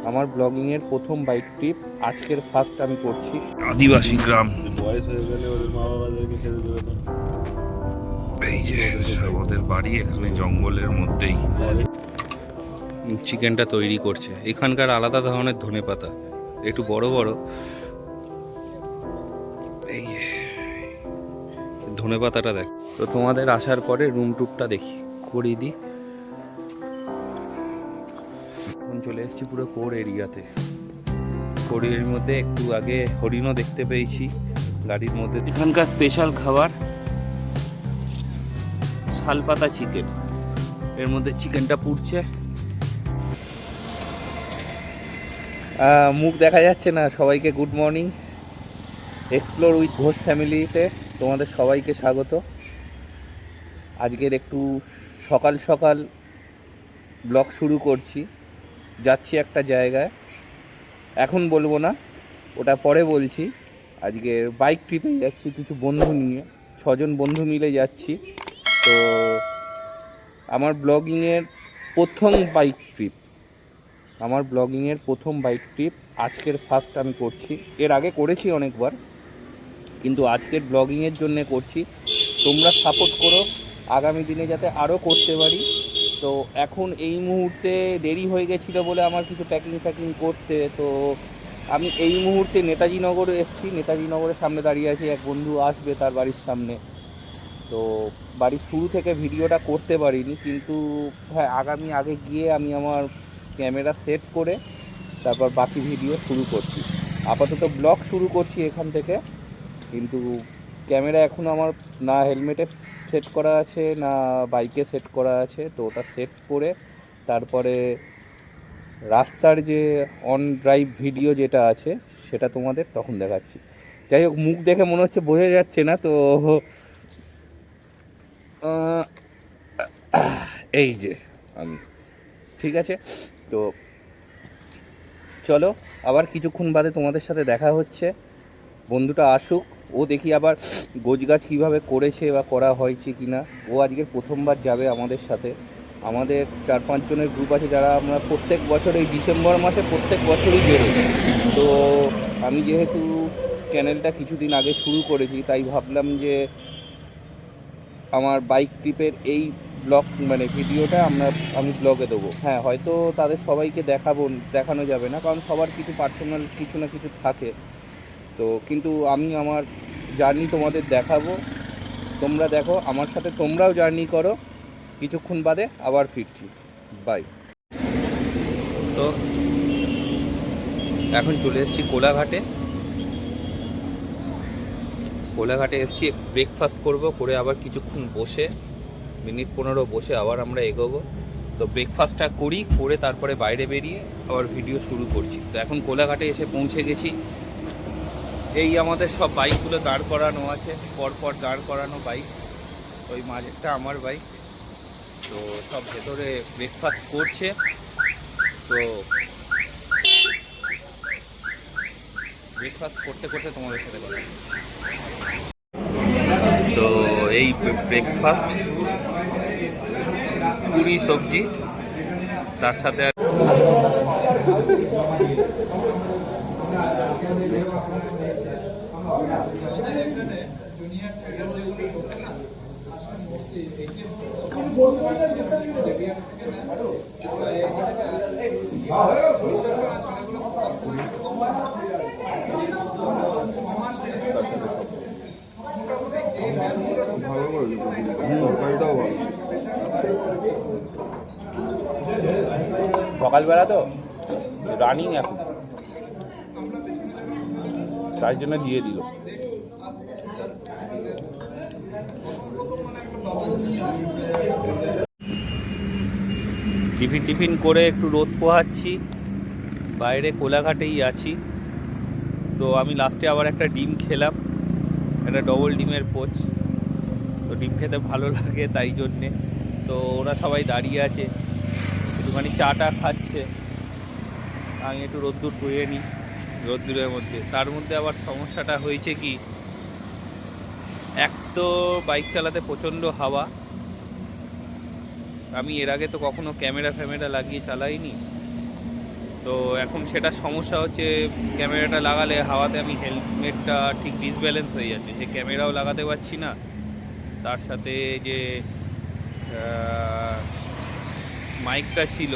আমার ব্লগিংয়ের প্রথম bike trip আজকের ফার্স্ট আমি করছি। আদিবাসী গ্রাম। বয়স হয়ে গেলে ওদের মা বাবাদেরকে খেতে দেবে না। এই যে আমাদের বাড়ি এখানে জঙ্গলের মধ্যেই। চিকেনটা তৈরি করছে। এখানকার আলাদা ধরনের ধনেপাতা, একটু বড় বড়। এই ধনেপাতাটা দেখ। তো তোমাদের আসার পরে রুম টুরটা দেখি করিয়ে দিই। এখন চলে এসেছি পুরো কোর এরিয়াতে। কোর এরিয়ার মধ্যে একটু আগে হরিণও দেখতে পেয়েছি গাড়ির মধ্যে। এখানকার স্পেশাল খাবার শালপাতা চিকেন। এর মধ্যে চিকেনটা পুড়ছে। মুখ দেখা যাচ্ছে না। সবাইকে good morning. Explore with Ghosh ফ্যামিলিতে তোমাদের সবাইকে স্বাগত। আজকের একটু সকাল সকাল ব্লগ শুরু করছি। যাচ্ছি একটা জায়গায়, এখন বলবো না, ওটা পরে বলছি। আজকে বাইক ট্রিপে যাচ্ছি কিছু বন্ধু নিয়ে, 6 জন বন্ধু মিলে যাচ্ছি। তো আমার ব্লগিংয়ের প্রথম বাইক ট্রিপ আজকের ফার্স্ট আমি করছি। এর আগে করেছি অনেকবার, কিন্তু আজকের ব্লগিংয়ের জন্য করছি। তোমরা সাপোর্ট করো আগামী দিনে যাতে আরও করতে পারি। তো এখন এই মুহূর্তে দেরি হয়ে গেছিলো বলে আমার কিছু প্যাকিং করতে, তো আমি এই মুহূর্তে নেতাজি নগরে এসেছি। নেতাজি নগরের সামনে দাঁড়িয়ে আছি, এক বন্ধু আসবে তার বাড়ির সামনে। তো বাড়ির শুরু থেকে ভিডিওটা করতে পারিনি, কিন্তু হ্যাঁ আগে গিয়ে আমি আমার ক্যামেরা সেট করে তারপর বাকি ভিডিও শুরু করছি। আপাতত ব্লগ শুরু করছি এখান থেকে, কিন্তু ক্যামেরা এখনও আমার না হেলমেটে সেট করা আছে না বাইকে সেট করা আছে। তো ওটা সেট করে তারপরে রাস্তার যে অন ড্রাইভ ভিডিও যেটা আছে সেটা তোমাদের তখন দেখাচ্ছি। যাই হোক, মুখ দেখে মনে হচ্ছে বোঝা যাচ্ছে না। তো এই যে আমি ঠিক আছে। তো চলো আবার কিছুক্ষণ বাদে তোমাদের সাথে দেখা হচ্ছে। বন্ধুটা আসুক, ও দেখি আবার গোছগাছ কীভাবে করেছে বা করা হয়েছে কি না। ও আজকের প্রথমবার যাবে আমাদের সাথে। আমাদের 4-5 জনের গ্রুপ আছে যারা আমরা প্রত্যেক বছর এই ডিসেম্বর মাসে প্রত্যেক বছরই বেরোই। তো আমি যেহেতু চ্যানেলটা কিছুদিন আগে শুরু করেছি, তাই ভাবলাম যে আমার বাইক ট্রিপের এই ব্লগ ভিডিওটা আমি ব্লগে দেবো। হ্যাঁ, হয়তো তাদের সবাইকে দেখানো যাবে না, কারণ সবার কিছু পার্সোনাল কিছু না কিছু থাকে। তো কিন্তু আমি আমার জার্নি তোমাদের দেখাবো। তোমরা দেখো আমার সাথে, তোমরাও জার্নি করো। কিছুক্ষণ বাদে আবার ফিরছি। বাই। তো এখন চলে এসেছি কোলাঘাটে এসেছি। ব্রেকফাস্ট করে আবার কিছুক্ষণ বসে, মিনিট 15 বসে আবার আমরা এগোবো। তো ব্রেকফাস্টটা করে তারপরে বাইরে বেরিয়ে আবার ভিডিও শুরু করছি। তো এখন কোলাঘাটে এসে পৌঁছে গেছি। এই আমাদের সব বাইকগুলো দাঁড় করানো আছে, পরপর দাঁড় করানো বাইক। ওই মাঝেরটা আমার বাইক। তো সব ভেতরে ব্রেকফাস্ট করছে। তো ব্রেকফাস্ট করতে করতে তোমাদের সাথে কথা। তো এই ব্রেকফাস্ট, পুরি সবজি, তার সাথে সকালবেলা তো রানিং এখন, তাই জন্য দিয়ে দিল। টিফিন করে একটু রোদ পোহাচ্ছি, বাইরে কোলাঘাটেই আছি। তো আমি লাস্টে আবার একটা ডিম খেলাম, একটা ডবল ডিমের পোচ। তো ডিম খেতে ভালো লাগে, তাই জন্যে। তো ওরা সবাই দাঁড়িয়ে আছে, একটুখানি চাটা খাচ্ছে। আমি একটু রোদ্দুর বয়ে নিই, রোদ্দুরের মধ্যে। তার মধ্যে আবার সমস্যাটা হয়েছে কি, এক তো বাইক চালাতে প্রচণ্ড হাওয়া। আমি এর আগে তো কখনো ক্যামেরা লাগিয়ে চালাইনি। তো এখন সেটা সমস্যা হচ্ছে, ক্যামেরাটা লাগালে হাওয়াতে আমি হেলমেটটা ঠিক ডিসব্যালেন্স হয়ে যাচ্ছে, সে ক্যামেরাও লাগাতে পারছি না, তার সাথে যে মাইকটা ছিল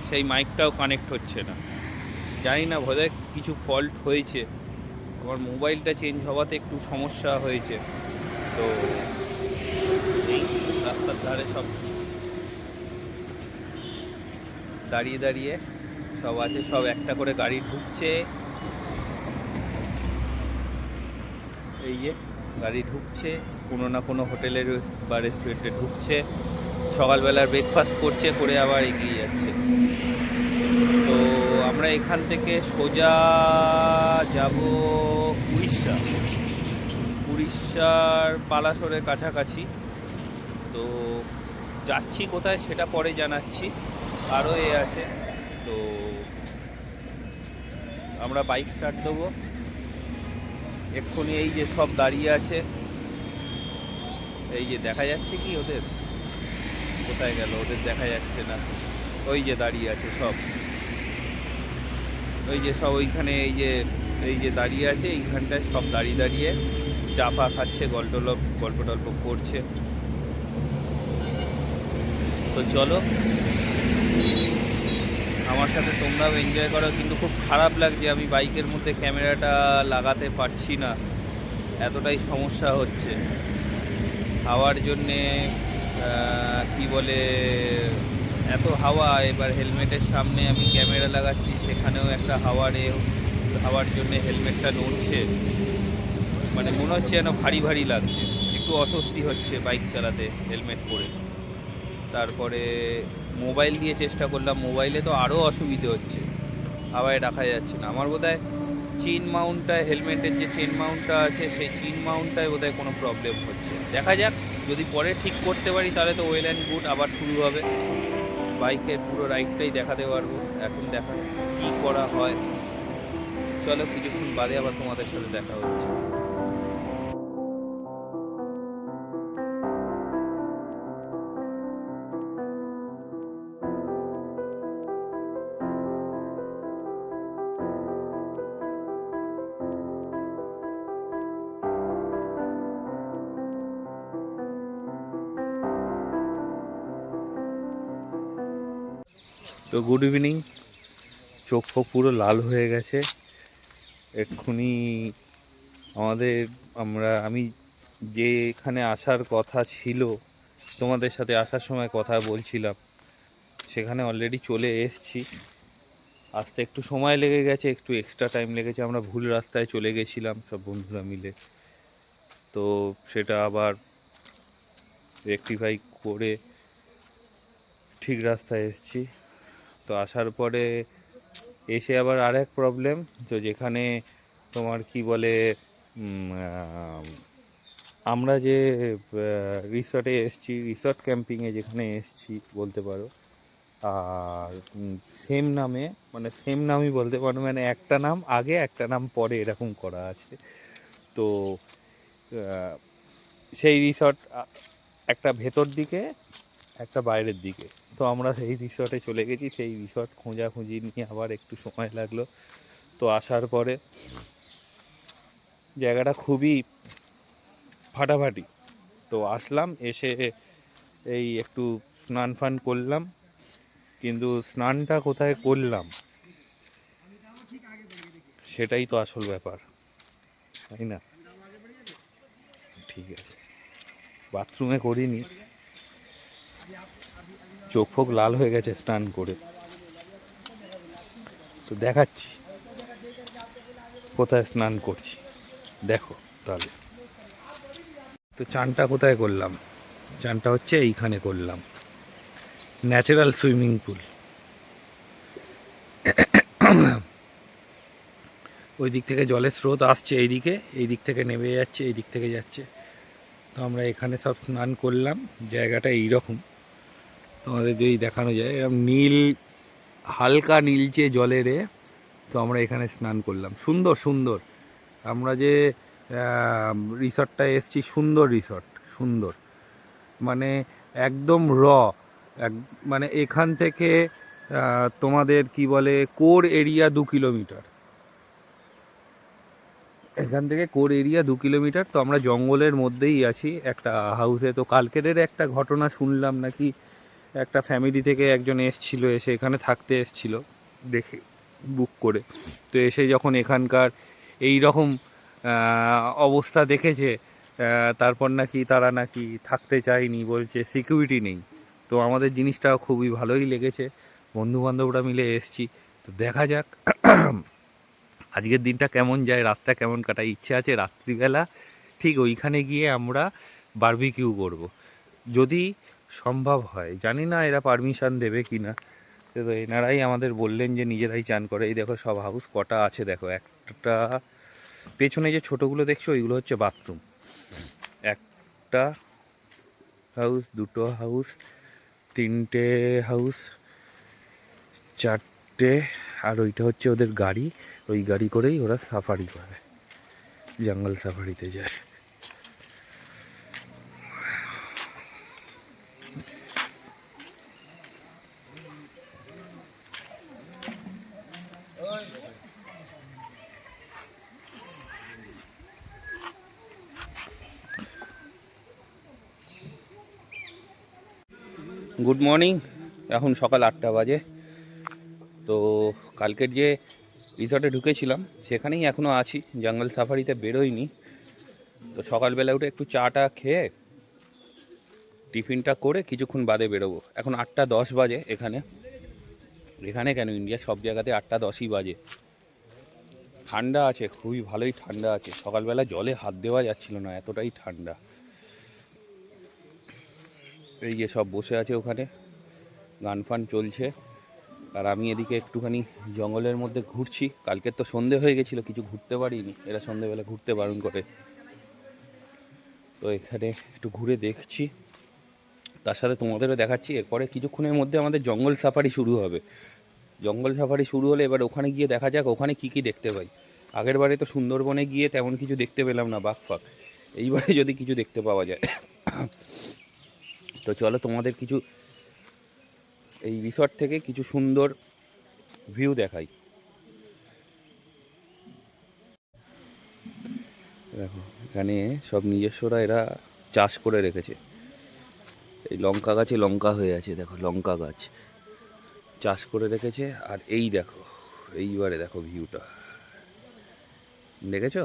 সেই মাইকটাও কানেক্ট হচ্ছে না। জানি না, বোধহয় কিছু ফল্ট হয়েছে, আমার মোবাইলটা চেঞ্জ হওয়াতে একটু সমস্যা হয়েছে। তো এই রাস্তার ধারে সব দাঁড়িয়ে দাঁড়িয়ে সব আছে, সব একটা করে গাড়ি ঢুকছে, এই যে গাড়ি ঢুকছে, কোনো না কোনো হোটেলের বা রেস্টুরেন্টে ঢুকছে, সকালবেলার ব্রেকফাস্ট করছে, করে আবার এগিয়ে যাচ্ছে। তো আমরা এখান থেকে সোজা যাব উড়িষ্যার পালাশোরের কাছাকাছি। তো যাচ্ছি কোথায় সেটা পরে জানাচ্ছি, আরও আছে। তো আমরা বাইক স্টার্ট দেবো এক্ষুনি। এই যে সব দাঁড়িয়ে আছে, এই যে দেখা যাচ্ছে কি ওদের, কোথায় গেল ওদের দেখা যাচ্ছে না, ওই যে দাঁড়িয়ে আছে সব, ওই যে সব ওইখানে, এই যে দাঁড়িয়ে আছে এইখানটায় সব দাঁড়িয়ে দাঁড়িয়ে চা ফা খাচ্ছে, গল্প টল্প করছে। তো চলো আমার সাথে তোমরাও এনজয় করো। কিন্তু খুব খারাপ লাগছে আমি বাইকের মধ্যে ক্যামেরাটা লাগাতে পারছি না, এতটাই সমস্যা হচ্ছে হাওয়ার জন্যে। কি বলে, এত হাওয়া, এবার হেলমেটের সামনে আমি ক্যামেরা লাগাচ্ছি, সেখানেও একটা হাওয়ার জন্যে হেলমেটটা নড়ছে, মানে মনে হচ্ছে যেন ভারী ভারী লাগছে, একটু অস্বস্তি হচ্ছে বাইক চালাতে হেলমেট পরে। তারপরে মোবাইল দিয়ে চেষ্টা করলাম, মোবাইলে তো আরও অসুবিধে হচ্ছে, হাওয়ায় রাখা যাচ্ছে না। আমার বোধহয় চেন মাউন্টটা, হেলমেটের যে চেন মাউন্টটা আছে সেই চেন মাউন্টটায় বোধহয় কোনো প্রবলেম হচ্ছে। দেখা যাক, যদি পরে ঠিক করতে পারি তাহলে তো ওয়েল অ্যান্ড গুড, আবার শুরু হবে, বাইকের পুরো রাইডটাই দেখাতে পারবো। এখন দেখা কী করা হয়, চলো কিছুক্ষণ বাদে আবার তোমাদের সাথে দেখা হচ্ছে। তো গুড ইভিনিং, চোখ ফোক পুরো লাল হয়ে গেছে এক্ষুনি। আমি যেখানে আসার কথা ছিল, তোমাদের সাথে আসার সময় কথা বলছিলাম, সেখানে অলরেডি চলে এসেছি। আসতে একটু সময় লেগে গেছে, একটু এক্সট্রা টাইম লেগেছে, আমরা ভুল রাস্তায় চলে গেছিলাম সব বন্ধুরা মিলে। তো সেটা আবার রেকটিফাই করে ঠিক রাস্তায় এসেছি। তো আসার পরে এসে আবার আরেক প্রবলেম, তো যেখানে তোমার কি বলে, আমরা যে রিসর্টে এসেছি, রিসর্ট ক্যাম্পিংয়ে যেখানে এসেছি বলতে পারো, আর সেম নামই বলতে পারো, মানে একটা নাম আগে একটা নাম পরে এরকম করা আছে। তো সেই রিসর্ট একটা ভেতর দিকে, একটা বাইরের দিকে। তো আমরা সেই রিসর্টে চলে গেছি, সেই রিসর্ট খোঁজাখুঁজি নিয়ে আবার একটু সময় লাগলো। তো আসার পরে জায়গাটা খুবই ফাটাফাটি। তো আসলাম, এসে এই একটু স্নান ফান করলাম, কিন্তু স্নানটা কোথায় করলাম সেটাই তো আসল ব্যাপার, তাই না? ঠিক আছে, বাথরুমে করিনি, চোখ ফোক লাল হয়ে গেছে স্নান করে। তো দেখাচ্ছি কোথায় স্নান করছি, দেখো তাহলে। তো চানটা কোথায় করলাম, চানটা হচ্ছে এইখানে করলাম, ন্যাচারাল সুইমিং পুল। ওই দিক থেকে জলের স্রোত আসছে, এই দিক থেকে নেমে যাচ্ছে, এই দিক থেকে যাচ্ছে। তো আমরা এখানে সব স্নান করলাম, জায়গাটা এইরকম, তোমাদের যদি দেখানো যায়, এরকম নীল, হালকা নীলচে জলেরে। তো আমরা এখানে স্নান করলাম, সুন্দর সুন্দর। আমরা যে রিসর্টটা এসেছি, সুন্দর রিসর্ট, সুন্দর, মানে একদম মানে এখান থেকে তোমাদের কি বলে কোর এরিয়া 2 কিলোমিটার, এখান থেকে কোর এরিয়া 2 কিলোমিটার। তো আমরা জঙ্গলের মধ্যেই আছি একটা হাউসে। তো কালকের একটা ঘটনা শুনলাম নাকি একটা ফ্যামিলি থেকে একজন এসছিল, এসে এখানে থাকতে এসছিল দেখে বুক করে। তো এসে যখন এখানকার এই রকম অবস্থা দেখেছে, তারপর নাকি তারা নাকি থাকতে চায়নি, বলছে সিকিউরিটি নেই। তো আমাদের জিনিসটা খুবই ভালোই লেগেছে, বন্ধুবান্ধবরা মিলে এসছি। তো দেখা যাক আজকের দিনটা কেমন যায়, রাতটা কেমন কাটায়। ইচ্ছে আছে রাত্রিবেলা ঠিক ওইখানে গিয়ে আমরা বারবিকিউ করব, যদি সম্ভব হয়। জানি না এরা পারমিশন দেবে কি না। তো এনারাই আমাদের বললেন যে নিজেরাই চান করে। এই দেখো সব হাউস কটা আছে দেখো, একটা পেছনে যে ছোটোগুলো দেখছো ওইগুলো হচ্ছে বাথরুম। একটা হাউস, দুটো হাউস, তিনটে হাউস, চারটে, আর ওইটা হচ্ছে ওদের গাড়ি। ওই গাড়ি করেই ওরা সাফারি করে, জঙ্গল সাফারিতে যায়। গুড মর্নিং, এখন সকাল 8টা বাজে। তো কালকের যে রিসর্টে ঢুকেছিলাম সেখানেই এখনও আছি, জঙ্গল সাফারিতে বেরোইনি। তো সকালবেলা উঠে একটু চাটা খেয়ে টিফিনটা করে কিছুক্ষণ বাদে বেরোবো। এখন 8টা 10 বাজে। এখানে কেন, ইন্ডিয়ার সব জায়গাতে 8টা 10ই বাজে। ঠান্ডা আছে, খুবই ভালোই ঠান্ডা আছে। সকালবেলা জলে হাত দেওয়া যাচ্ছিল না, এতটাই ঠান্ডা। এই যে সব বসে আছে ওখানে, গান ফান চলছে, আর আমি এদিকে একটুখানি জঙ্গলের মধ্যে ঘুরছি। কালকের তো সন্ধে হয়ে গেছিলো, কিছু ঘুরতে পারিনি, এরা সন্ধেবেলা ঘুরতে বারণ করে। তো এখানে একটু ঘুরে দেখছি, তার সাথে তোমাদেরও দেখাচ্ছি। এরপরে কিছুক্ষণের মধ্যে আমাদের জঙ্গল সাফারি শুরু হবে। জঙ্গল সাফারি শুরু হলে এবার ওখানে গিয়ে দেখা যাক ওখানে কী কী দেখতে পাই। আগের বারে তো সুন্দরবনে গিয়ে তেমন কিছু দেখতে পেলাম না, বাঘ ফাঘ। এইবারে যদি কিছু দেখতে পাওয়া যায়। তো চলো তোমাদের কিছু এই রিসর্ট থেকে কিছু সুন্দর ভিউ দেখাই। দেখো এখানে সব নিজস্বরা এরা চাষ করে রেখেছে। এই লঙ্কা গাছে লঙ্কা হয়ে আছে, দেখো লঙ্কা গাছ চাষ করে রেখেছে। আর এই দেখো, এইবারে দেখো ভিউটা, দেখেছো?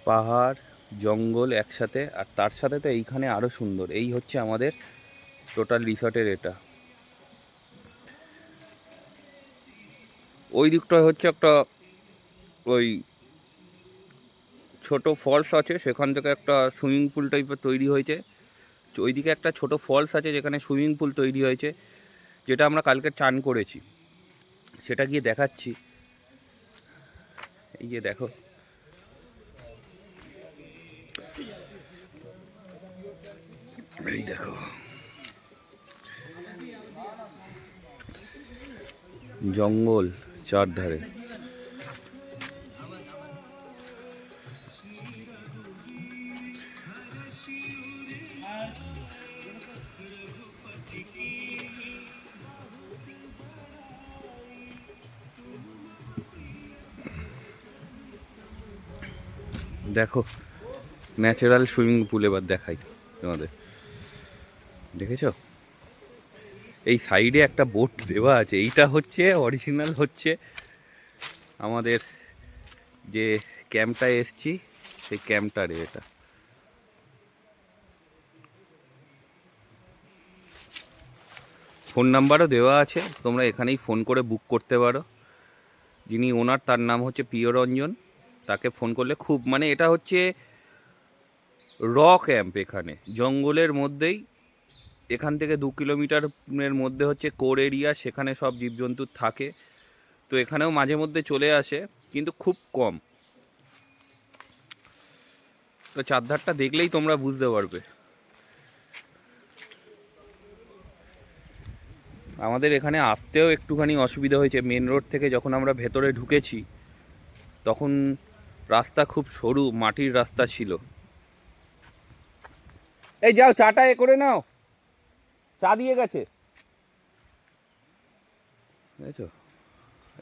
পাহাড় জঙ্গল একসাথে, আর তার সাথে তো এইখানে আরও সুন্দর। এই হচ্ছে আমাদের টোটাল রিসর্টের এটা। ওই দিকটা হচ্ছে একটা ওই ছোট ফলস আছে, সেখান থেকে একটা সুইমিং পুল টাইপের তৈরি হয়েছে। ওইদিকে একটা ছোট ফলস আছে যেখানে সুইমিং পুল তৈরি হয়েছে, যেটা আমরা কালকে চান করেছি, সেটা গিয়ে দেখাচ্ছি। এই যে দেখো, এই দেখো জঙ্গল চারধারে। দেখো ন্যাচারাল সুইমিং পুল এবার দেখাই তোমাদের, দেখেছো? এই সাইডে একটা বোট দেওয়া আছে, এইটা হচ্ছে অরিজিনাল, হচ্ছে আমাদের যে ক্যাম্পটায় এসছি সেই ক্যাম্পটারে। এটা ফোন নাম্বারও দেওয়া আছে, তোমরা এখানেই ফোন করে বুক করতে পারো। যিনি ওনার তার নাম হচ্ছে প্রিয়রঞ্জন, তাকে ফোন করলে খুব, মানে এটা হচ্ছে র ক্যাম্প, এখানে জঙ্গলের মধ্যেই। এখান থেকে 2 কিলোমিটারের মধ্যে হচ্ছে কোর এরিয়া, সেখানে সব জীবজন্তু থাকে। তো এখানেও মাঝে মধ্যে চলে আসে, কিন্তু খুব কম। তো চারধারটা দেখলেই তোমরা বুঝতে পারবে। আমাদের এখানে আসতেও একটুখানি অসুবিধা হয়েছে। মেন রোড থেকে যখন আমরা ভেতরে ঢুকেছি তখন রাস্তা খুব সরু, মাটির রাস্তা ছিল। এই যাও চাটা এ করে নাও, চা দিয়ে গেছে। বুঝেছো,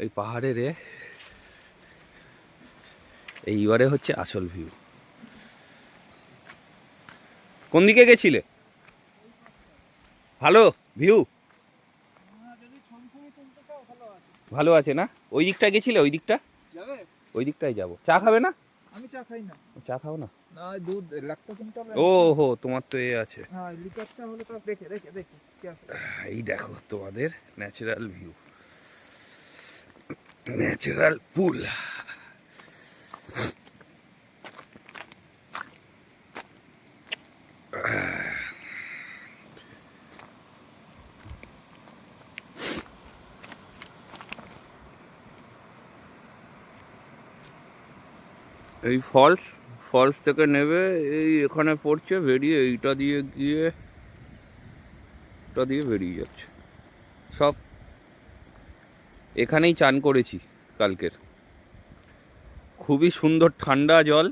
এই পাহাড়ের এইবারে হচ্ছে আসল ভিউ। কোন দিকে গেছিলে? ভালো ভিউ, ভালো আছে না? ওই দিকটা গেছিলে? ওই দিকটা, ওই দিকটাই যাবো। চা খাবে না? আমি চা খাই না। চা খাও না? না, দুধ ল্যাকটোজ ইনটলারেন্ট। ও হো, তোমার তো আছে। হ্যাঁ, লিকার চা হলে তো দেখে কি আছে। এই দেখো তোমাদের ন্যাচারাল ভিউ, ন্যাচারাল পুল। এই ফলস থেকে নেবে, এই এখানে পড়ছে, বেরিয়ে এইটা দিয়ে গিয়ে এটা দিয়ে বেরিয়ে যাচ্ছে। সব এখানেই চান করেছি কালকের, খুবই সুন্দর ঠান্ডা জল।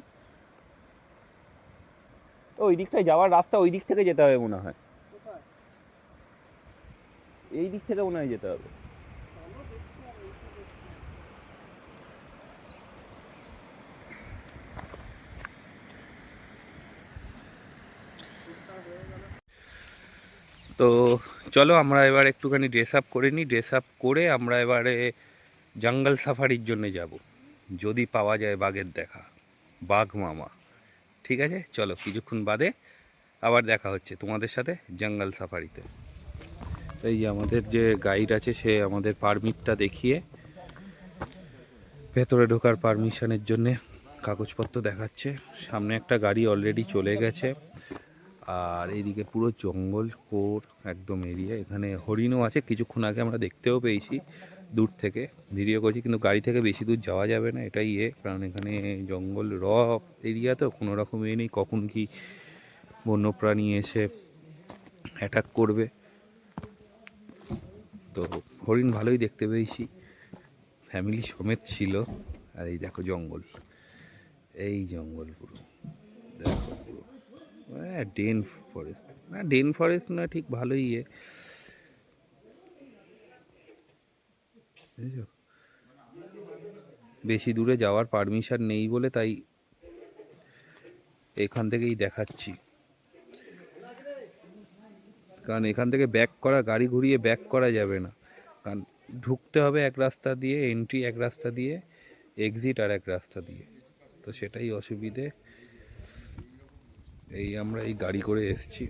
ওই দিকটায় যাওয়ার রাস্তা ওই দিক থেকে যেতে হবে মনে হয়, এই দিক থেকে মনে হয় যেতে হবে। তো চলো আমরা এবার একটুখানি ড্রেস আপ করে নিই। ড্রেস আপ করে আমরা এবারে জঙ্গল সাফারির জন্য যাব, যদি পাওয়া যায় বাঘের দেখা, বাঘ মামা। ঠিক আছে, চলো কিছুক্ষণ বাদে আবার দেখা হচ্ছে তোমাদের সাথে জঙ্গল সাফারিতে। এই যে আমাদের যে গাইড আছে, সে আমাদের পারমিটটা দেখিয়ে ভেতরে ঢোকার পারমিশনের জন্য কাগজপত্র দেখাচ্ছে। সামনে একটা গাড়ি অলরেডি চলে গেছে, আর এইদিকে পুরো জঙ্গল কোর একদম এরিয়া। এখানে হরিণও আছে, কিছুক্ষণ আগে আমরা দেখতেও পেয়েছি দূর থেকে, ভিডিও করছি, কিন্তু গাড়ি থেকে বেশি দূর যাওয়া যাবে না, এটাই কারণ এখানে জঙ্গল এরিয়া, তো কোনো রকম নেই কখন কি বন্যপ্রাণী এসে অ্যাটাক করবে। তো হরিণ ভালোই দেখতে পেয়েছি, ফ্যামিলি সমেত ছিল। আর এই দেখো জঙ্গল, এই জঙ্গল পুরো দেখো, পুরো ডেন ফরেস্ট, না ডেন ফরেস্ট না, ঠিক ভালোই বুঝেছো। বেশি দূরে যাওয়ার পারমিশন নেই বলে তাই এখান থেকেই দেখাচ্ছি, কারণ এখান থেকে ব্যাক করা, গাড়ি ঘুরিয়ে ব্যাক করা যাবে না, কারণ ঢুকতে হবে এক রাস্তা দিয়ে, এন্ট্রি এক রাস্তা দিয়ে, এক্সিট আর এক রাস্তা দিয়ে, তো সেটাই অসুবিধে। এই আমরা এই গাড়ি করে এসছি।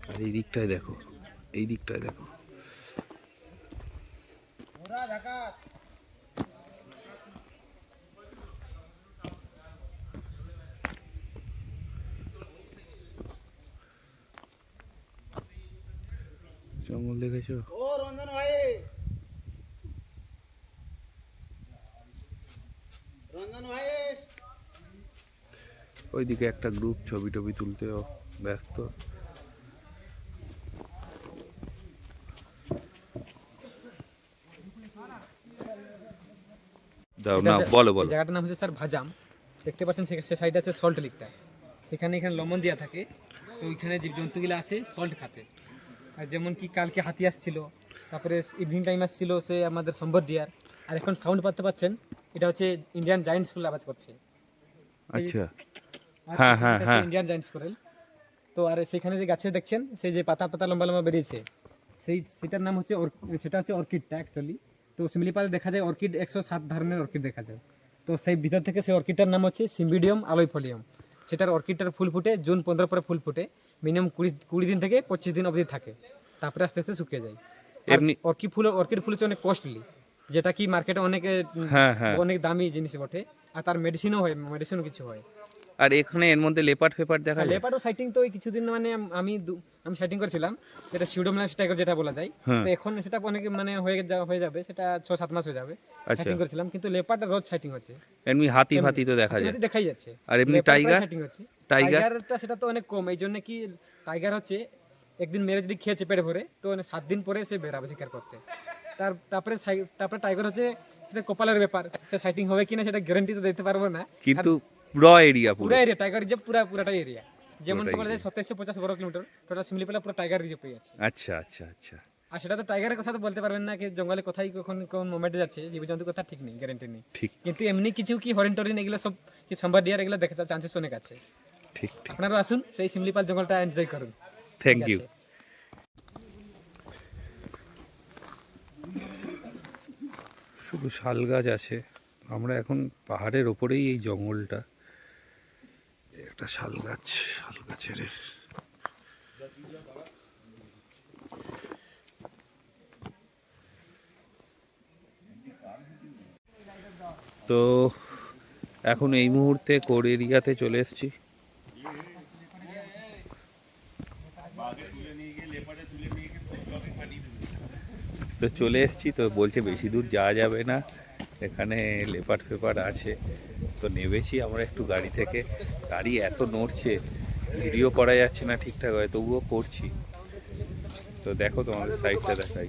আর এই দিকটায় দেখো, এই দিকটায় দেখো, জঙ্গল দেখেছো? ও রঞ্জন ভাই, রঞ্জন ভাই, ওইদিকে একটা গ্রুপ ছবি টবি তুলতেও ব্যস্ত। দাও না, বলো বলো। জায়গাটার নাম হচ্ছে স্যার ভাজাম, দেখতে পাচ্ছেন সে সাইডে আছে সল্ট লেকটা, সেখানে এখানে লবণ দেওয়া থাকে, তো ওইখানে জীবজন্তুগুলো আসে সল্ট খাতে। আর যেমন কি কালকে হাতি আসছিল, তারপরে ইভিনিং টাইম আসছিল সে আমাদের সম্বর ডিয়ার, আর এখন সাউন্ড পাতে পাচ্ছেন, এটা হচ্ছে ইন্ডিয়ান জায়ান্ট স্কুল আওয়াজ করছে। আচ্ছা, হ্যাঁ হ্যাঁ হ্যাঁ, ইন্ডিয়ান জায়ান্ট স্কুল। তো আর সেখানে যে গাছে দেখছেন, সেই যে পাতা পাতা লম্বা লম্বা বেরিয়েছে, সেটার নাম হচ্ছে সেটা হচ্ছে অর্কিডটা অ্যাকচুয়ালি। তো শিমলিপালে দেখা যায় অর্কিড 107 ধরনের অর্কিড দেখা যায়। তো সেই ভিতর থেকে সেই অর্কিডটার নাম হচ্ছে সিম্বিডিয়াম আলোইফোলিয়াম। সেটার অর্কিডটার ফুল ফুটে জুন 15 পরে ফুল ফুটে, মিনিমাম 20 দিন থেকে 25 দিন অবধি থাকে, তারপরে আস্তে আস্তে শুকিয়ে যায়। এমনি অর্কিড ফুল হচ্ছে অনেক কস্টলি, যেটা কি মার্কেটে অনেক দামি জিনিস বটে, আর তার মেডিসিনও কিছু হয়। আর এখানে এর মধ্যে লেপার্ড ফেপার দেখা যায়। লেপার্ডও সাইটিং তো কিছুদিন মানে আমি সাইটিং করেছিলাম, যেটা সিউডোমোনাস টাইগার যেটা বলা যায়। তো এখন সেটা অনেক মানে হয়ে যাবে, সেটা 6-7 মাস হয়ে যাবে সাইটিং করেছিলাম, কিন্তু লেপার্ড রোজ সাইটিং হচ্ছে। এমনি হাতি তো দেখা যায়, দেখাই যাচ্ছে। আর এমনি টাইগারটা সেটা তো অনেক কম, এই জন্য কি টাইগার হচ্ছে একদিন মেরে যদি খেয়েছে পেট ভরে, তো 7 দিন পরে সে বেরাবে শিকার করতে। তারপরে টাইগার হচ্ছে এটা কপালের ব্যাপার, সাইটিং হবে কিনা সেটা গ্যারান্টি তো দিতে পারবো না। কিন্তু র এরিয়া পুরো পুরো এরিয়া টাইগার রিজার্ভ, পুরাটাই এরিয়া, যেমন পুরোটাই বলা যায় 2750 বর্গ কিলোমিটার টোটাল শিমলিপালা পুরো টাইগার রিজার্ভ হয়ে আছে। আচ্ছা আচ্ছা আচ্ছা আর সেটা তো টাইগারের কথা তো বলতে পারবেন না, কি জঙ্গলে কোথায় কখন কোন মোমেন্টে যাচ্ছে জীবজন্তু কথা ঠিক নেই, গ্যারান্টি নেই। ঠিক কিন্তু এমনি কিছু কি হরিণ টরিন এগুলো সব কি সম্বাদ ডিয়ার এগুলো দেখা চান্সেস অনেক আছে। ঠিক ঠিক আপনারা আসুন, সেই শিমলিপাল জঙ্গলটা এনজয় করুন। থ্যাংক ঠিক ইউ। আছে। শুধু শাল গাছ আছে, আমরা এখন পাহাড়ের ওপরেই এই জঙ্গলটা, একটা শাল গাছের তো এখন এই মুহূর্তে কোর এরিয়াতে চলে এসেছি। তো চলে এসেছি, তো বলছে বেশি দূর যাওয়া যাবে না, এখানে লেপার্ড ফেপার্ড আছে। তো নেমেছি আমরা একটু গাড়ি থেকে, গাড়ি এত নড়ছে ভিডিও করা যাচ্ছে না ঠিকঠাক হয়, তবুও করছি। তো দেখো তোমাদের সাইডটা দেখাই।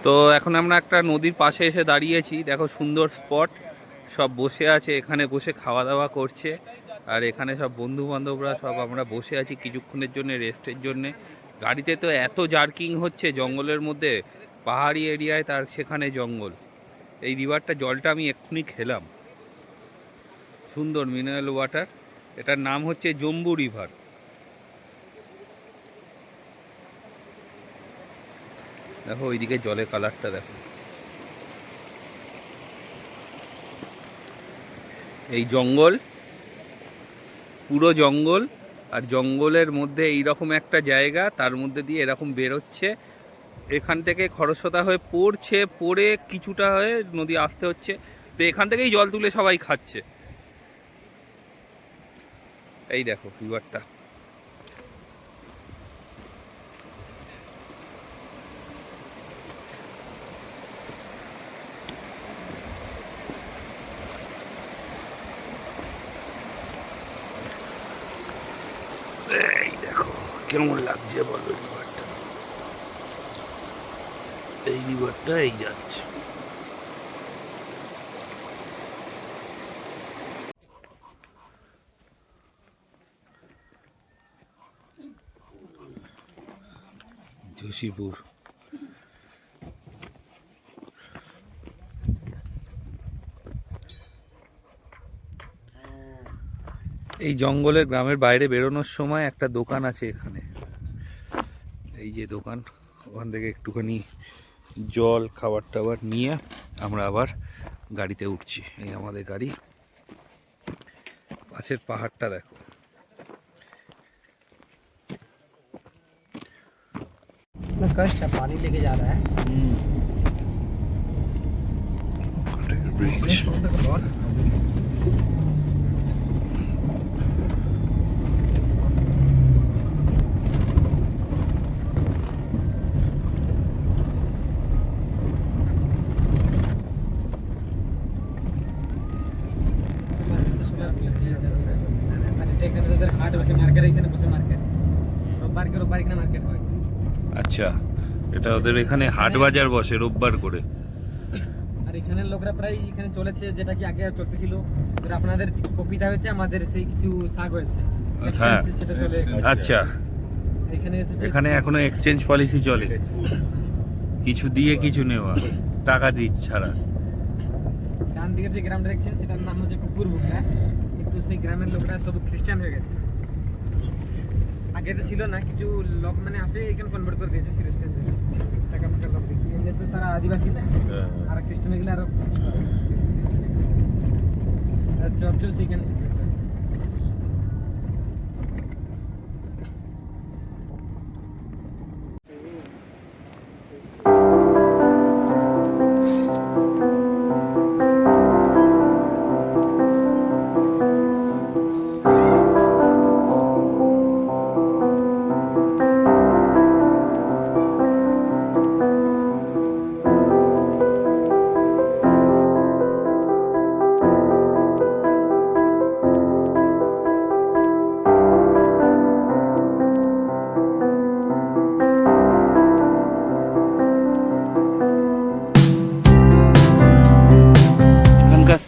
তো এখন আমরা একটা নদীর পাশে এসে দাঁড়িয়েছি, দেখো সুন্দর স্পট, সব বসে আছে এখানে, বসে খাওয়া দাওয়া করছে। আর এখানে সব বন্ধু বান্ধবরা সব আমরা বসে আছি কিছুক্ষণের জন্য রেস্টের জন্যে। গাড়িতে তো এত জার্কিং হচ্ছে জঙ্গলের মধ্যে, পাহাড়ি এরিয়ায়, তার সেখানে জঙ্গল। এই রিভারটা জলটা আমি এক্ষুনি খেলাম, সুন্দর মিনারেল ওয়াটার। এটার নাম হচ্ছে জম্বু রিভার। দেখো ওইদিকে জলের কালারটা দেখো। এই জঙ্গল, পুরো জঙ্গল, আর জঙ্গলের মধ্যে এইরকম একটা জায়গা, তার মধ্যে দিয়ে এরকম বেরোচ্ছে, এখান থেকে খরস্রোতা হয়ে পড়ছে, পড়ে কিছুটা হয়ে নদী আসতে হচ্ছে। তো এখান থেকেই জল তুলে সবাই খাচ্ছে। এই দেখো রিভারটা। এই দেখো কেমন লাগছে বলো রিভারটা, এই রিভারটা এই যাচ্ছে। যোশীপুর। এই জঙ্গলের গ্রামের বাইরে বেরোনোর সময় একটা দোকান আছে এখানে, এই যে দোকান, ওখান থেকে একটুখানি জল খাবার টাবার নিয়ে আমরা আবার গাড়িতে উঠছি। এই আমাদের গাড়ি, পাশের পাহাড়টা দেখো। कष्ट है, पानी लेके जा रहा है। ब्रिज। হাট বসে মার্কেট, এখানে বসে মার্কেট, রোববার এখানে মার্কেট হয়। আচ্ছা, এটা ওদের এখানে হাট বাজার বসে রোববার করে। আর এখানের লোকরা প্রায় এখানে চলেছে, যেটা কি আগে চলতেছিল, আপনাদের কপিতা হয়েছে, আমাদের সেই কিছু শাক হয়েছে, হ্যাঁ। সেটা চলে। আচ্ছা, এখানে এখনো এক্সচেঞ্জ পলিসি চলে, কিছু দিয়ে কিছু নেওয়া, টাকা দিই ছাড়া। ডান দিকে যে গ্রামটা দেখছেন সেটার নাম হচ্ছে কুকুরবুকরা, কিন্তু সেই গ্রামের লোকরা সব খ্রিস্টান হয়ে গেছে। আগে তো ছিল না, কিছু লোক মানে আসে এখানে কনভার্ট করে দিয়েছে খ্রিস্টান, টাকা ফাঁকা লোক দেখি, এমনি তো তারা আদিবাসী না, আর খ্রিস্টান এগুলো আরো চর্চও সেখানে।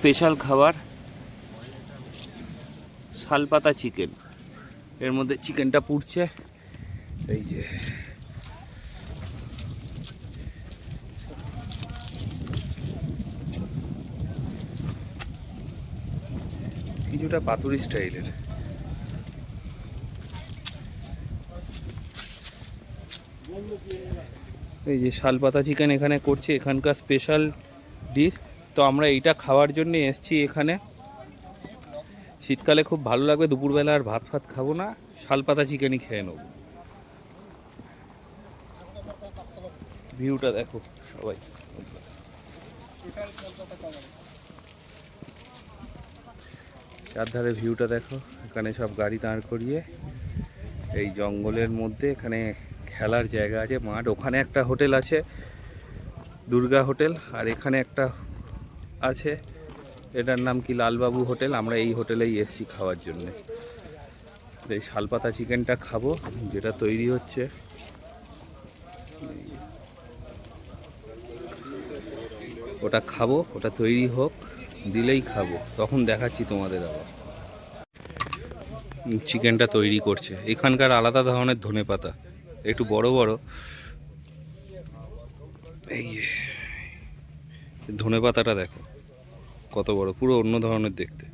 স্পেশাল খাবার শালপাতা চিকেন। এর মধ্যে চিকেনটা পুড়ছে, এই যে কিছুটা পাতুরি স্টাইলের। এই যে শালপাতা চিকেন এখানে করছে, এখানকার স্পেশাল ডিশ। তো আমরা এইটা খাওয়ার জন্য এসেছি এখানে। শীতকালে খুব ভালো লাগবে, দুপুরবেলা আর ভাত ফাত খাবো না, শালপাতা চিকেনই খেয়ে নেব। ভিউটা দেখো সবাই, চারধারে ভিউটা দেখো। এখানে সব গাড়ি দাঁড় করিয়ে এই জঙ্গলের মধ্যে এখানে খেলার জায়গা আছে, মাঠ। ওখানে একটা হোটেল আছে, দুর্গা হোটেল, আর এখানে একটা আছে, এটার নাম কি লালবাবু হোটেল। আমরা এই হোটেলেই এসেছি খাওয়ার জন্য। এই শালপাতা চিকেনটা খাবো, যেটা তৈরি হচ্ছে। ওটা খাবো, ওটা তৈরি হোক, দিলেই খাবো, তখন দেখাচ্ছি তোমাদের। আবার চিকেনটা তৈরি করছে। এখানকার আলাদা ধরনের ধনেপাতা, একটু বড় বড়। এই ধনেপাতাটা দেখো কত বড়, পুরো অন্য ধরনের দেখতে।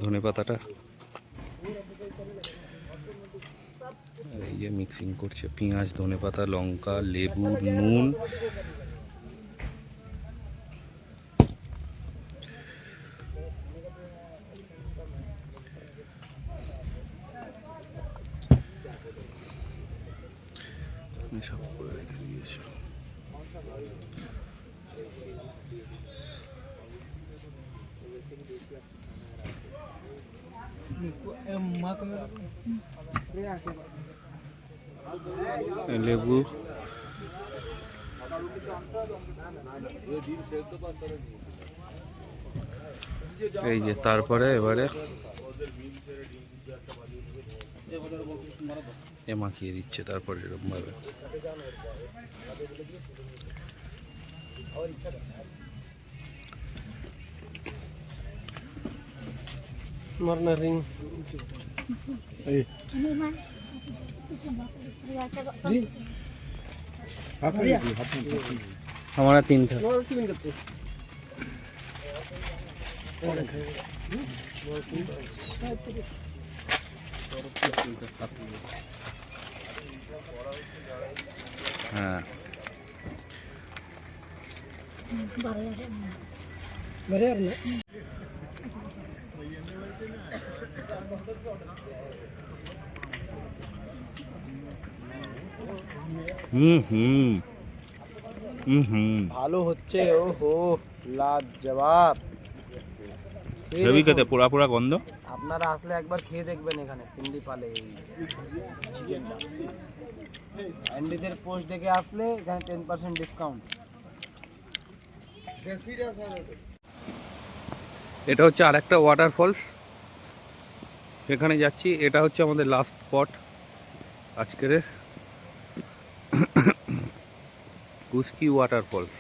ধনেপাতাটা এই যে মিক্সিং করছে, পেঁয়াজ, ধনেপাতা, লঙ্কা, লেবু, নুন। সব করে রেখে দিয়েছে। লেবু, এই যে তারপরে এবারে এ মাখিয়ে দিচ্ছে, তারপরে এরকম ভাবে। मरना रिंग जी हमारा 3 था। हाँ ভালো হচ্ছে। ওহো লাজবাব। হেভি খেতে, পোড়া পোড়া গন্ধ। আপনারা আসলে একবার খেয়ে দেখবেন এখানে সিন্ডিপালে এই চিকেনটা। অ্যান্ডিদের পোস্ট দেখে আসলে এখানে 10% ডিসকাউন্ট। এটা হচ্ছে আরেকটা ওয়াটারফলস, সেখানে যাচ্ছি। এটা হচ্ছে আমাদের লাস্ট স্পট আজকের, উস্কি ওয়াটারফলস।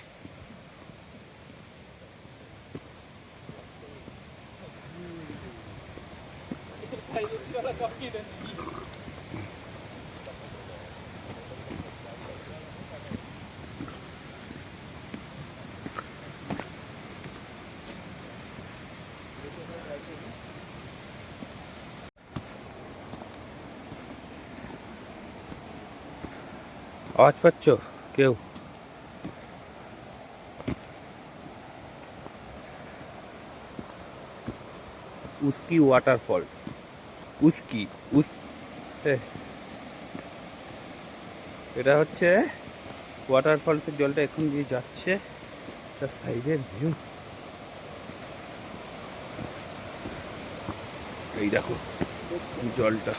আওয়াজ পাচ্ছ কেউ? উস্কি ওয়াটারফল, উস্কি এটা হচ্ছে ওয়াটারফলসের জলটা এখন দিয়ে যাচ্ছে, তার সাইডের ভিউ এই দেখো জলটা,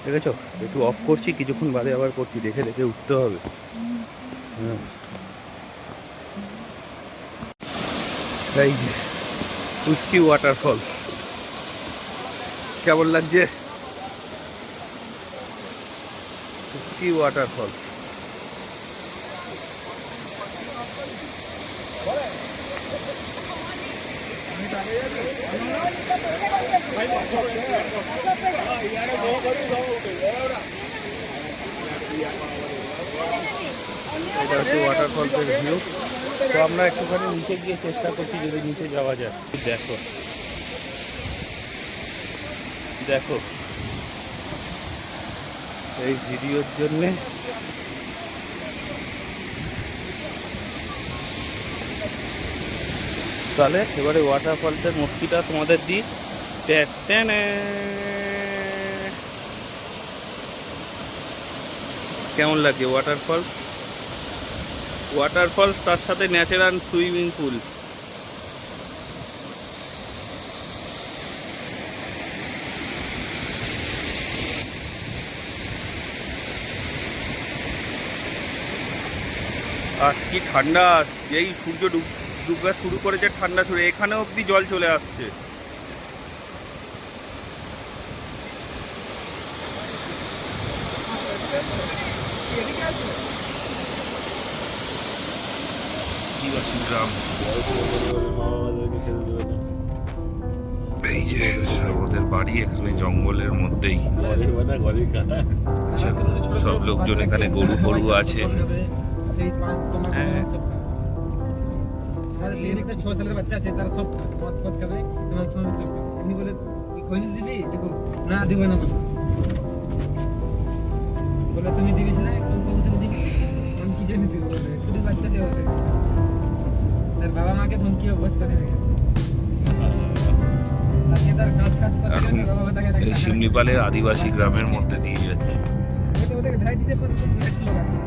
দেখেছো? একটু অফ করছি, কিছুক্ষণ বাদে আবার করছি, দেখে দেখে উঠতে হবে। এই যে উস্কি ওয়াটারফল, কেমন লাগছে? উস্কি ওয়াটারফল এটা হচ্ছে ওয়াটারফলসের ভিউ। তো আমরা একটুখানি নিচে গিয়ে চেষ্টা করছি যদি নিচে যাওয়া যায়। দেখো দেখো এই ভিডিওর জন্যে তাহলে এবারে ওয়াটারফলসের মস্তিটা তোমাদের দিই। কেমন লাগে ওয়াটারফলস? ওয়াটারফলস তার সাথে ন্যাচারাল সুইমিং পুল। আর কি ঠান্ডা, যেই সূর্য ডুবা শুরু করেছে ঠান্ডা শুরু, এখানে অবধি জল চলে আসছে। গ্রাম মা বাবাদেরকে খেতে দেবে না। এই যে আমাদের বাড়ি এখানে জঙ্গলের মধ্যেই। ঘরে বানা ঘরে খায়। সব লোকজন এখানে গরু ফরু আছে। সেই তোমার হ্যাঁ। সব আমাদের সেই একটা 6 সালের বাচ্চা আছে, তারা সব পথ পথ খাবে, তোমার তোমার সব তুমি বলে কই দিবি, দেখো না দিব না বলে তুমি দিবিস না, কোন তুমি দিবি, আমি কি জানি দিব বলে তুমি বাচ্চা যে হবে তার বাবা মাকে ধমকি অভ্যাস করে রেখেছে। আজকে তার কাজ এখন করতে বাবা তাকে এই শিমলিপালের আদিবাসী গ্রামের মধ্যে দিয়ে যাচ্ছে। ওটাকে ধাই দিতে পারে, একটা লোক আছে।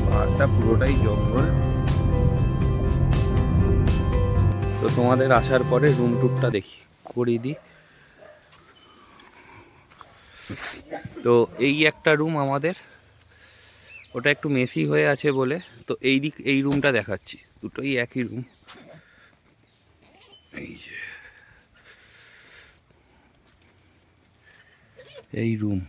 পাহাড়টা পুরোটাই জঙ্গল। তো তোমাদের আসার পরে রুম টুরটা দেখি করিয়ে দিই। তো এই একটা রুম আমাদের, ওটা একটু মেসি হয়ে আছে বলে তো এই রুমটা দেখাচ্ছি, দুটোই একই রুম। এই যে এই রুম,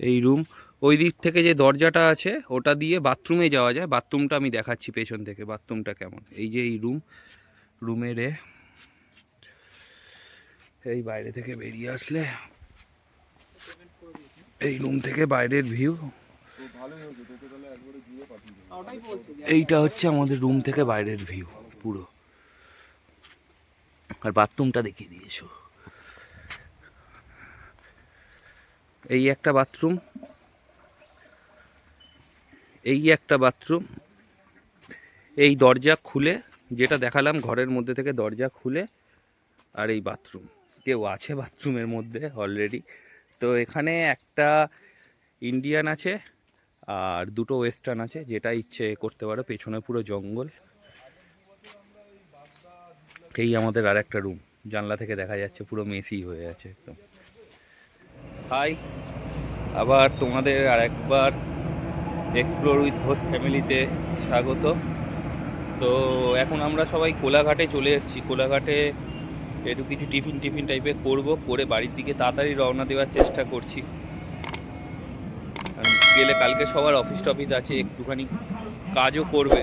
এই রুম। ওই দিক থেকে যে দরজাটা আছে ওটা দিয়ে বাথরুমে যাওয়া যায়। বাথরুমটা আমি দেখাচ্ছি পেছন থেকে, বাথরুমটা কেমন। এই যে এই রুমের এই বাইরে থেকে বেরিয়ে আসলে এই রুম থেকে বাইরের ভিউ। এইটা হচ্ছে আমাদের রুম থেকে বাইরের ভিউ পুরো। আর বাথরুমটা দেখিয়ে দিয়েছো। এই একটা বাথরুম, এই একটা বাথরুম। এই দরজা খুলে, যেটা দেখালাম ঘরের মধ্যে থেকে দরজা খুলে, আর এই বাথরুম। কেউ আছে বাথরুমের মধ্যে অলরেডি। তো এখানে একটা ইন্ডিয়ান আছে আর দুটো ওয়েস্টার্ন আছে, যেটা ইচ্ছে করতে পারো। পেছনে পুরো জঙ্গল। এই আমাদের আর একটা রুম, জানলা থেকে দেখা যাচ্ছে, পুরো মেসি হয়ে আছে একদম। হাই, আবার তোমাদের আর একবার এক্সপ্লোর উইথ হোস্ট ফ্যামিলিতে স্বাগত। তো এখন আমরা সবাই কোলাঘাটে চলে এসেছি। কোলাঘাটে একটু কিছু টিফিন টাইপের করে বাড়ির দিকে তাড়াতাড়ি রওনা দেওয়ার চেষ্টা করছি। গেলে কালকে সবার অফিস টফিস আছে, একটুখানি কাজও করবে,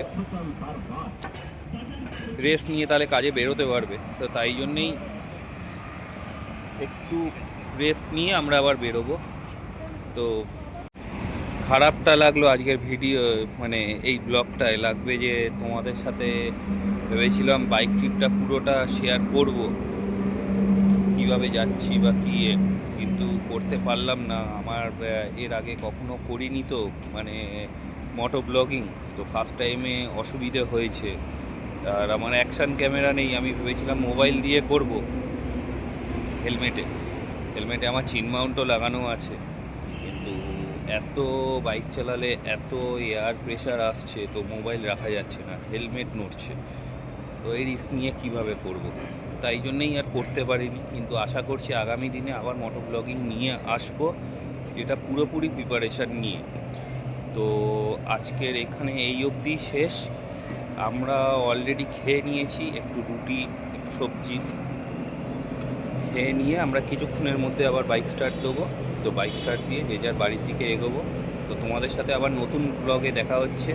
রেস্ট নিয়ে তাহলে কাজে বেরোতে পারবে। তো তাই জন্যেই একটু রেস্ট নিয়ে আমরা আবার বেরোবো। তো খারাপটা লাগলো আজকের ভিডিও, মানে এই ব্লগটায় লাগবে যে তোমাদের সাথে ভেবেছিলাম বাইক ট্রিপটা পুরোটা শেয়ার করব, কিভাবে যাচ্ছি বা কী, কিন্তু করতে পারলাম না। আমার এর আগে কখনো করিনি তো, মানে মোটো ব্লগিং, তো ফার্স্ট টাইমে অসুবিধে হয়েছে। আর আমার অ্যাকশান ক্যামেরা নেই, আমি ভেবেছিলাম মোবাইল দিয়ে করব। হেলমেটে আমার চিন মাউন্টও লাগানো আছে, কিন্তু এত বাইক চালালে এত এয়ার প্রেশার আসছে, তো মোবাইল রাখা যাচ্ছে না, হেলমেট নড়ছে। তো এই রিস্ক নিয়ে কিভাবে করব, তাই জন্যেই আর করতে পারিনি। কিন্তু আশা করছি আগামী দিনে আবার মোটো ব্লগিং নিয়ে আসবো, এটা পুরোপুরি প্রিপারেশান নিয়ে। তো আজকের এখানে এই অবধি শেষ। আমরা অলরেডি খেয়ে নিয়েছি, একটু রুটি একটু সবজি খেয়ে নিয়ে আমরা কিছুক্ষণের মধ্যে আবার বাইক স্টার্ট দেবো। তো বাইক স্টার্ট দিয়ে যে যার বাড়ির দিকে এগোবো। তো তোমাদের সাথে আবার নতুন ব্লগে দেখা হচ্ছে।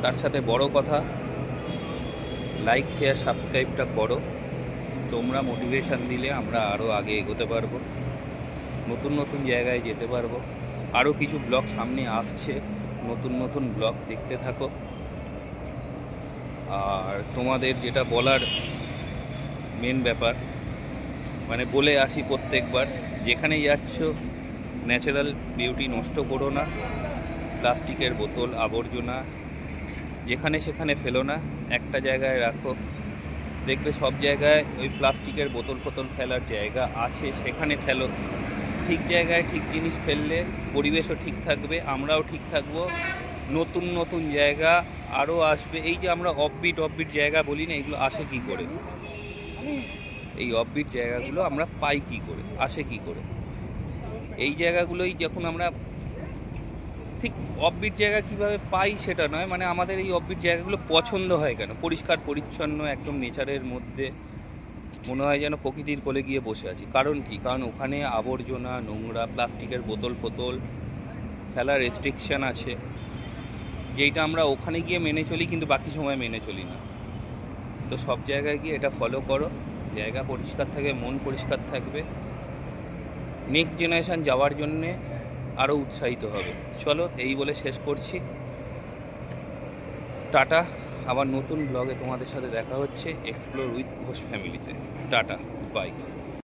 তার সাথে বড় কথা, লাইক শেয়ার সাবস্ক্রাইবটা করো। তোমরা মোটিভেশান দিলে আমরা আরও আগে এগোতে পারবো, নতুন নতুন জায়গায় যেতে পারবো। আরও কিছু ব্লগ সামনে আসছে, নতুন নতুন ব্লগ দেখতে থাকো। আর তোমাদের যেটা বলার মেন ব্যাপার, মানে বলে আসি প্রত্যেকবার, যেখানে যাচ্ছ ন্যাচারাল বিউটি নষ্ট করো না। প্লাস্টিকের বোতল আবর্জনা যেখানে সেখানে ফেলো না, একটা জায়গায় রাখো। দেখবে সব জায়গায় ওই প্লাস্টিকের বোতল ফোতল ফেলার জায়গা আছে, সেখানে ফেলো। ঠিক জায়গায় ঠিক জিনিস ফেললে পরিবেশও ঠিক থাকবে, আমরাও ঠিক থাকবো। নতুন নতুন জায়গা আরও আসবে। এই যে আমরা অফবিট জায়গা বলি না, এগুলো আসে কী করে? এই অফবিট জায়গাগুলো আমরা পাই কী করে, আসে কী করে? এই জায়গাগুলোই যখন আমরা ঠিক অফবিট জায়গা কীভাবে পাই সেটা নয়, মানে আমাদের এই অফবিট জায়গাগুলো পছন্দ হয় কেন? পরিষ্কার পরিচ্ছন্ন, একদম নেচারের মধ্যে, মনে হয় যেন প্রকৃতির কোলে গিয়ে বসে আছি। কারণ কি? কারণ ওখানে আবর্জনা, নোংরা, প্লাস্টিকের বোতল ফোতল ফেলার রেস্ট্রিকশান আছে, যেইটা আমরা ওখানে গিয়ে মেনে চলি কিন্তু বাকি সময় মেনে চলি না। তো সব জায়গায় গিয়ে এটা ফলো করো, জায়গা পরিষ্কার থাকবে, মন পরিষ্কার থাকবে, নেক্সট জেনারেশান যাওয়ার জন্যে আরও উৎসাহিত হবে। চলো এই বলে শেষ করছি। টাটা, আবার নতুন ব্লগে তোমাদের সাথে দেখা হচ্ছে এক্সপ্লোর উইথ ঘোষ ফ্যামিলিতে। Tata, by.